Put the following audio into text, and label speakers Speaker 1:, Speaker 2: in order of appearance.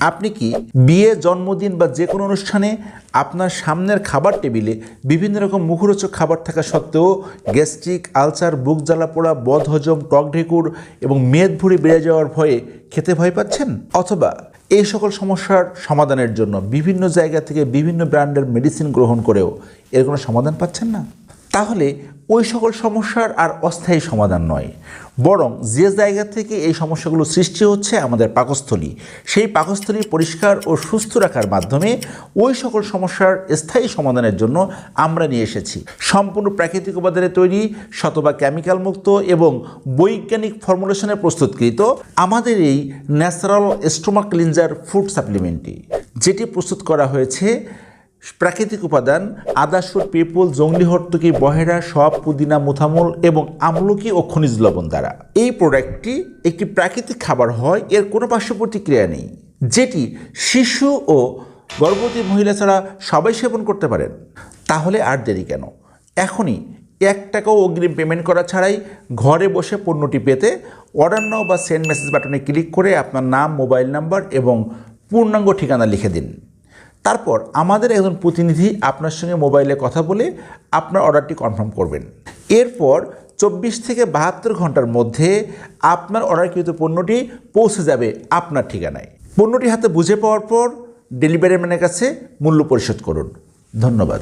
Speaker 1: আপনি কি বিয়ে, জন্মদিন বা যে কোনো অনুষ্ঠানে আপনার সামনের খাবার টেবিলে বিভিন্ন রকম মুখরোচক খাবার থাকা সত্ত্বেও গ্যাস্ট্রিক, আলসার, বুক জ্বালা পোড়া, বদহজম, টক ঢেকুর এবং মেদ ভুঁড়ি বেড়ে যাওয়ার ভয়ে খেতে ভয় পাচ্ছেন? অথবা এই সকল সমস্যার সমাধানের জন্য বিভিন্ন জায়গা থেকে বিভিন্ন ব্র্যান্ডের মেডিসিন গ্রহণ করেও এর কোনো সমাধান পাচ্ছেন না? তাহলে ওই সকল সমস্যার আর অস্থায়ী সমাধান নয়, বরং যে জায়গা থেকে এই সমস্যাগুলো সৃষ্টি হচ্ছে আমাদের পাকস্থলী, সেই পাকস্থলী পরিষ্কার ও সুস্থ রাখার মাধ্যমে ওই সকল সমস্যার স্থায়ী সমাধানের জন্য আমরা নিয়ে এসেছি সম্পূর্ণ প্রাকৃতিক উপাদানে তৈরি, শতভাগ কেমিক্যাল মুক্ত এবং বৈজ্ঞানিক ফর্মুলেশনে প্রস্তুতকৃত আমাদের এই ন্যাচারাল স্টোমাক ক্লিনজার ফুড সাপ্লিমেন্টটি, যেটি প্রস্তুত করা হয়েছে প্রাকৃতিক উপাদান আদা, সুর, পিপল, জংলি হর্তকি, বহেরা, সব, পুদিনা, মুথামল এবং আমলকি ও খনিজ লবণ দ্বারা। এই প্রোডাক্টটি একটি প্রাকৃতিক খাবার হয়, এর কোনো পার্শ্ব প্রতিক্রিয়া নেই, যেটি শিশু ও গর্ভবতী মহিলা ছাড়া সবাই সেবন করতে পারেন। তাহলে আর দেরি কেন? এখনই 1 টাকাও অগ্রিম পেমেন্ট করা ছাড়াই ঘরে বসে পণ্যটি পেতে অর্ডার নাও বা সেন্ড মেসেজ বাটনে ক্লিক করে আপনার নাম, মোবাইল নাম্বার এবং পূর্ণাঙ্গ ঠিকানা লিখে দিন। তারপর আমাদের একজন প্রতিনিধি আপনার সঙ্গে মোবাইলে কথা বলে আপনার অর্ডারটি কনফার্ম করবেন। এরপর 24 থেকে 72 ঘন্টার মধ্যে আপনার অর্ডারকৃত পণ্যটি পৌঁছে যাবে আপনার ঠিকানায়। পণ্যটি হাতে বুঝে পাওয়ার পর ডেলিভারি ম্যানের কাছে মূল্য পরিশোধ করুন। ধন্যবাদ।